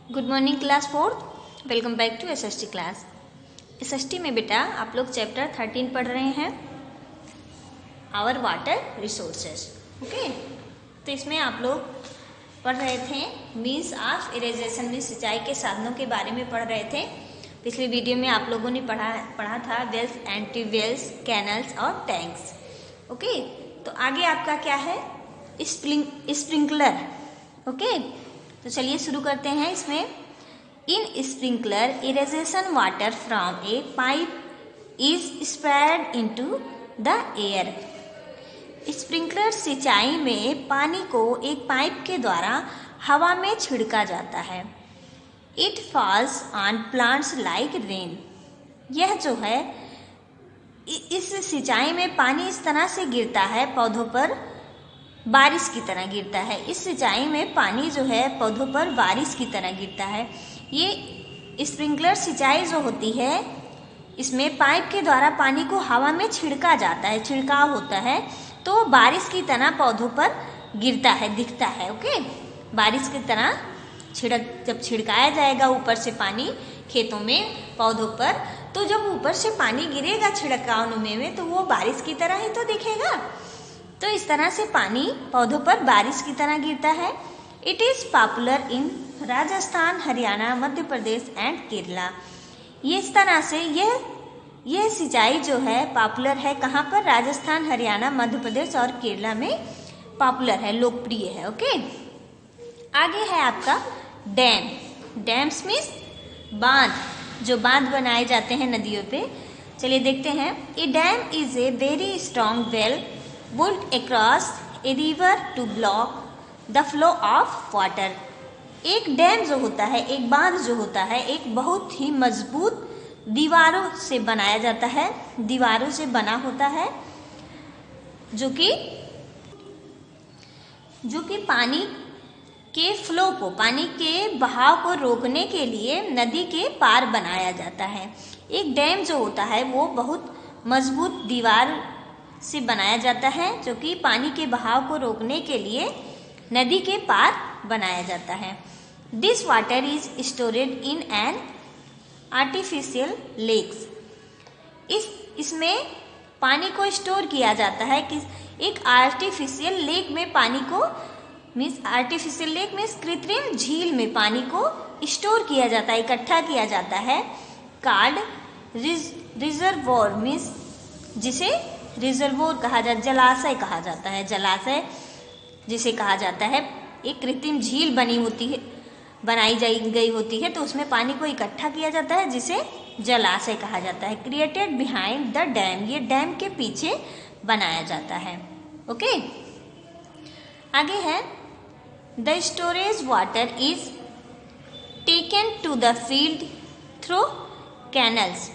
Good morning class fourth. Welcome back to SST class. SST में बेटा आप लोग चैप्टर 13 पढ़ रहे हैं, आवर वाटर रिसोर्सेज। ओके, तो इसमें आप लोग पढ़ रहे थे मीन्स ऑफ इरिगेशन में सिंचाई के साधनों के बारे में पढ़ रहे थे। पिछले वीडियो में आप लोगों ने पढ़ा था वेल्स एंड ट्यूबवेल्स, कैनल्स और टैंक्स। ओके, तो आगे आपका क्या है, स्प्रिंकलर। ओके, तो चलिए शुरू करते हैं। इसमें in sprinkler irrigation water from a pipe is spread into the air. Sprinkler सिंचाई में पानी को एक पाइप के द्वारा हवा में छिड़का जाता है। It falls on plants like rain. यह जो है इस सिंचाई में पानी इस तरह से गिरता है, पौधों पर बारिश की तरह गिरता है। इस सिंचाई में पानी जो है पौधों पर बारिश की तरह गिरता है। ये स्प्रिंकलर सिंचाई जो होती है, इसमें पाइप के द्वारा पानी को हवा में छिड़का जाता है, छिड़काव होता है, तो बारिश की तरह पौधों पर गिरता है, दिखता है। ओके, बारिश की तरह जब छिड़काया जाएगा ऊपर से पानी खेतों में, पौधों पर, तो जब ऊपर से पानी गिरेगा छिड़काव में तो वो बारिश की तरह ही तो दिखेगा। तो इस तरह से पानी पौधों पर बारिश की तरह गिरता है। It is popular in Rajasthan, Haryana, Madhya Pradesh and Kerala. ये इस तरह से यह सिंचाई जो है पॉपुलर है कहाँ पर, राजस्थान, हरियाणा, मध्य प्रदेश और केरला में पॉपुलर है, लोकप्रिय है। ओके, आगे है आपका डैम। डैम्स मीन्स बांध, जो बांध बनाए जाते हैं नदियों पे। चलिए देखते हैं। A dam is a very strong well built across a river to block the flow of water। एक डैम जो होता है, एक बांध जो होता है, एक बहुत ही मजबूत दीवारों से बनाया जाता है, दीवारों से बना होता है, जो कि पानी के फ्लो को, पानी के बहाव को रोकने के लिए नदी के पार बनाया जाता है। एक डैम जो होता है वो बहुत मजबूत दीवार से बनाया जाता है, जो कि पानी के बहाव को रोकने के लिए नदी के पार बनाया जाता है। This water is stored in an artificial lakes. इसमें पानी को स्टोर किया जाता है कि एक आर्टिफिशियल लेक में पानी को, मीन्स आर्टिफिशियल लेक में कृत्रिम झील में पानी को स्टोर किया जाता है, इकट्ठा किया जाता है। कार्ड रिजर्वोर मीन्स जिसे रिजर्वोर कहा जाता है, जलाशय कहा जाता है, जलाशय जिसे कहा जाता है। एक कृत्रिम झील बनाई गई होती है, तो उसमें पानी को इकट्ठा किया जाता है, जिसे जलाशय कहा जाता है। क्रिएटेड बिहाइंड द डैम, ये डैम के पीछे बनाया जाता है। ओके, आगे है the storage water is taken to the field through canals.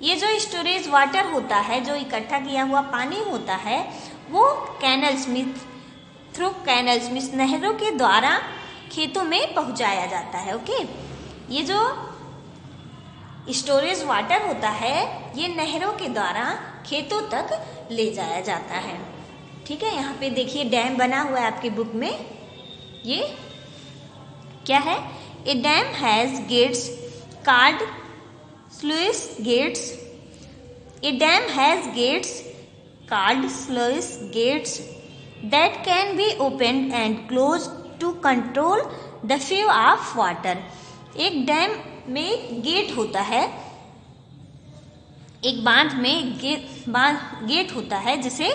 ये जो स्टोरेज वाटर होता है, जो इकट्ठा किया हुआ पानी होता है, वो कैनल्स में, थ्रू कैनल्स में, नहरों के द्वारा खेतों में पहुंचाया जाता है। ओके, ये जो स्टोरेज वाटर होता है ये नहरों के द्वारा खेतों तक ले जाया जाता है। ठीक है, यहाँ पे देखिए डैम बना हुआ है आपकी बुक में। ये क्या है, a dam has gates called sluice gates। A dam has gates called sluice gates that can be opened and closed to control the flow of water। एक डैम में गेट होता है, एक बांध में गेट होता है जिसे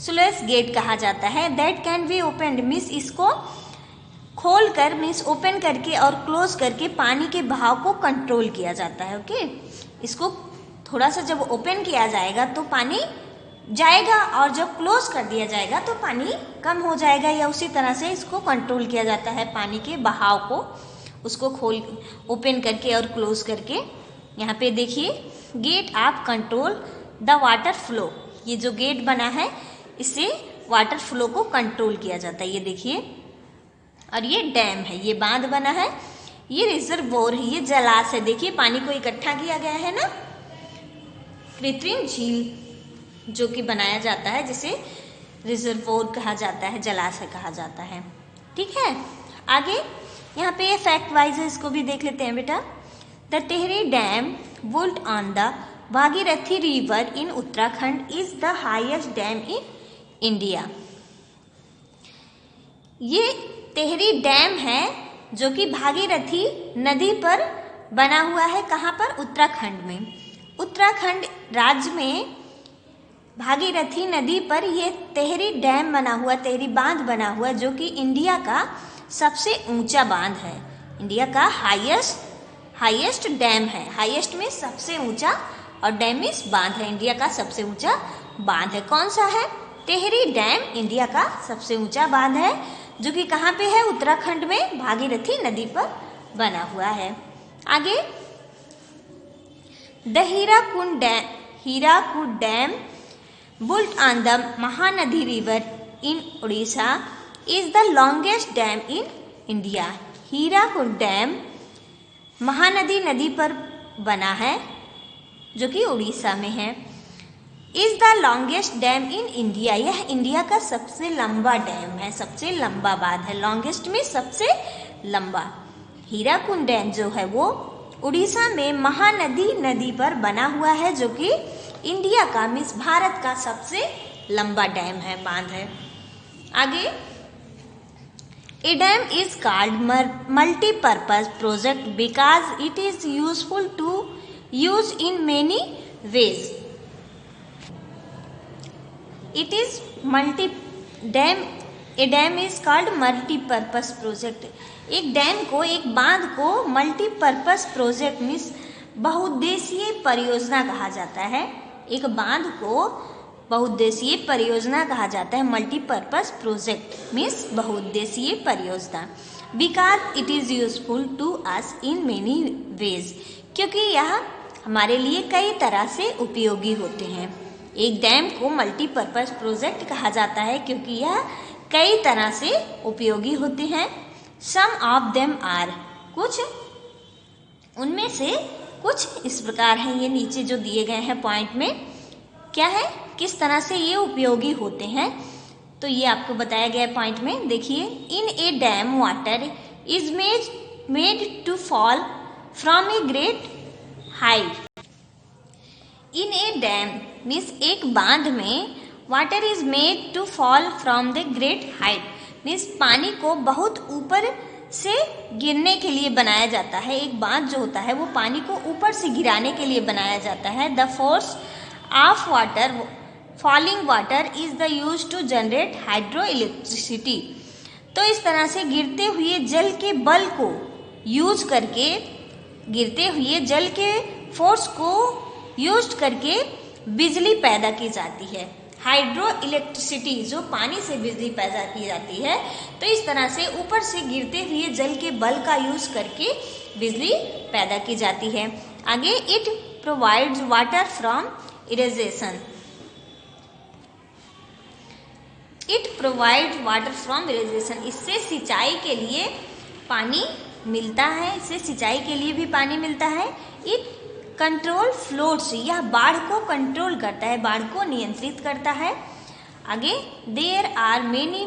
स्लुइस गेट कहा जाता है। That can be opened means इसको खोल कर, मीन्स ओपन करके और क्लोज करके पानी के बहाव को कंट्रोल किया जाता है। ओके, इसको थोड़ा सा जब ओपन किया जाएगा तो पानी जाएगा, और जब क्लोज कर दिया जाएगा तो पानी कम हो जाएगा, या उसी तरह से इसको कंट्रोल किया जाता है, पानी के बहाव को उसको ओपन करके और क्लोज करके। यहाँ पे देखिए gate of control the water flow, ये जो गेट बना है इससे वाटर फ्लो को कंट्रोल किया जाता है। ये देखिए, और ये डैम है, ये बांध बना है, ये रिजर्वोर है, ये जलाशय, देखिए पानी को इकट्ठा किया गया है ना, कृत्रिम झील जो कि बनाया जाता है, जिसे रिजर्वोर कहा जाता है, जलाशय कहा जाता है। ठीक है, आगे यहाँ पे ये फैक्ट वाइज है, इसको भी देख लेते हैं बेटा। The Tehri dam built on the Bhagirathi river in Uttarakhand is the highest dam in India. ये टेहरी डैम है जो कि भागीरथी नदी पर बना हुआ है। कहाँ पर? उत्तराखंड में। उत्तराखंड राज्य में भागीरथी नदी पर ये टेहरी डैम बना हुआ, टेहरी बांध बना हुआ, जो कि इंडिया का सबसे ऊंचा बांध है। इंडिया का हाईएस्ट डैम है। हाईएस्ट में सबसे ऊंचा और डैम मीन्स बांध है। इंडिया का सबसे ऊंचा बांध है। कौन सा है? टेहरी डैम इंडिया का सबसे ऊंचा बांध है, जो कि कहाँ पे है? उत्तराखंड में भागीरथी नदी पर बना हुआ है। आगे, the Hirakud dam built on the Mahanadi river in Odisha is the longest dam in India। Hirakud dam Mahanadi नदी पर बना है, जो कि उड़ीसा में है। Is the longest dam in India, यह इंडिया का सबसे लंबा डैम है, सबसे लंबा बांध है। लॉन्गेस्ट में सबसे लंबा। हीराकुड डैम जो है वो उड़ीसा में महानदी नदी पर बना हुआ है, जो कि इंडिया का मीन्स भारत का सबसे लंबा डैम है, बांध है। आगे, a dam is called multipurpose project because it is useful to use in many ways. It is a dam is called multipurpose project. एक डैम को, एक बांध को मल्टीपर्पज प्रोजेक्ट मीन्स बहुउद्देशीय परियोजना कहा जाता है। एक बांध को बहुउद्देशीय परियोजना कहा जाता है। मल्टीपर्पज प्रोजेक्ट मीन्स बहुउद्देशीय परियोजना। Because it is useful to us in many ways, क्योंकि यह हमारे लिए कई तरह से उपयोगी होते हैं। एक डैम को मल्टीपर्पज प्रोजेक्ट कहा जाता है क्योंकि यह कई तरह से उपयोगी होते हैं। सम ऑफ देम आर, कुछ उनमें से कुछ इस प्रकार हैं। ये नीचे जो दिए गए हैं पॉइंट में क्या है, किस तरह से ये उपयोगी होते हैं, तो ये आपको बताया गया है पॉइंट में। देखिए, in a dam water is made to fall from a great height. In a dam means एक बांध में water is made to fall from the great height means पानी को बहुत ऊपर से गिरने के लिए बनाया जाता है। एक बांध जो होता है वो पानी को ऊपर से गिराने के लिए बनाया जाता है। The force of water falling water is the use to generate hydro electricity. तो इस तरह से गिरते हुए जल के बल को यूज करके, गिरते हुए जल के फोर्स को यूज करके बिजली पैदा की जाती है। हाइड्रो इलेक्ट्रिसिटी, जो पानी से बिजली पैदा की जाती है। तो इस तरह से ऊपर से गिरते हुए जल के बल का यूज करके बिजली पैदा की जाती है। आगे, it provides water from irrigation. It provide water from irrigation, इससे सिंचाई के लिए पानी मिलता है, इससे सिंचाई के लिए भी पानी मिलता है। इट कंट्रोल फ्लोट्स, यह बाढ़ को कंट्रोल करता है, बाढ़ को नियंत्रित करता है। आगे, there are many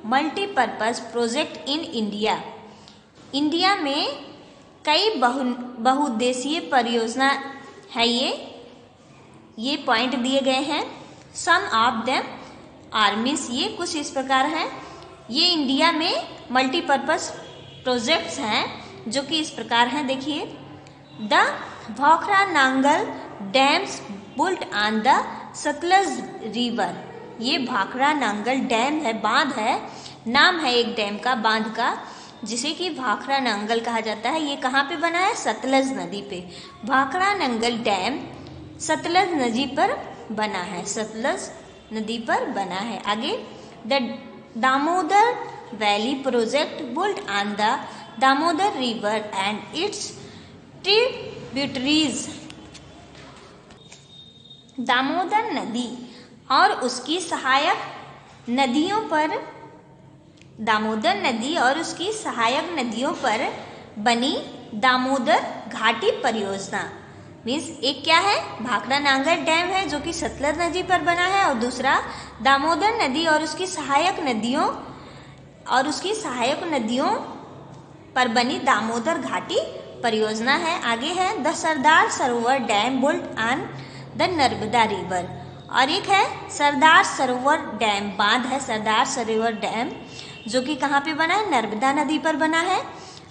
multipurpose project in India. India में कई बहुउद्देशीय परियोजना है। ये पॉइंट दिए गए हैं। सम ऑफ देम आर मीन्स ये कुछ इस प्रकार हैं। ये इंडिया में मल्टीपर्पज प्रोजेक्ट्स हैं जो कि इस प्रकार हैं। देखिए, the Bhakra Nangal dams built on the Sutlej river. ये भाखड़ा नांगल डैम है, बांध है, नाम है एक डैम का, बांध का, जिसे कि भाखड़ा नांगल कहा जाता है। ये कहाँ पे बना है? सतलज नदी पे। भाखड़ा नांगल डैम सतलज नदी पर बना है, सतलज नदी पर बना है। आगे, the Damodar valley project built on the Damodar river and its tributaries. Damodar नदी और उसकी सहायक नदियों पर, दामोदर नदी और उसकी सहायक नदियों पर बनी दामोदर घाटी परियोजना। मीन्स एक क्या है? भाखड़ा नांगल डैम है जो कि सतलज नदी पर बना है, और दूसरा दामोदर नदी और उसकी सहायक नदियों पर बनी दामोदर घाटी परियोजना है। आगे है the Sardar Sarovar dam built on the Narmada river, और एक है सरदार सरोवर डैम, बांध है सरदार सरोवर डैम जो कि कहाँ पे बना है, नर्मदा नदी पर बना है।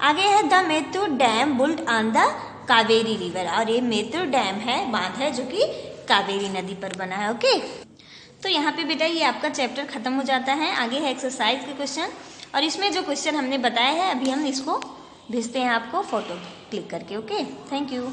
आगे है the Mettur dam built on the Kaveri river, और ये मेत्तूर डैम है, बांध है जो कि कावेरी नदी पर बना है। ओके, तो यहाँ पे बेटा ये आपका चैप्टर खत्म हो जाता है। आगे है एक्सरसाइज के क्वेश्चन, और इसमें जो क्वेश्चन हमने बताया है अभी हम इसको भेजते हैं आपको फोटो क्लिक करके। Okay, thank you.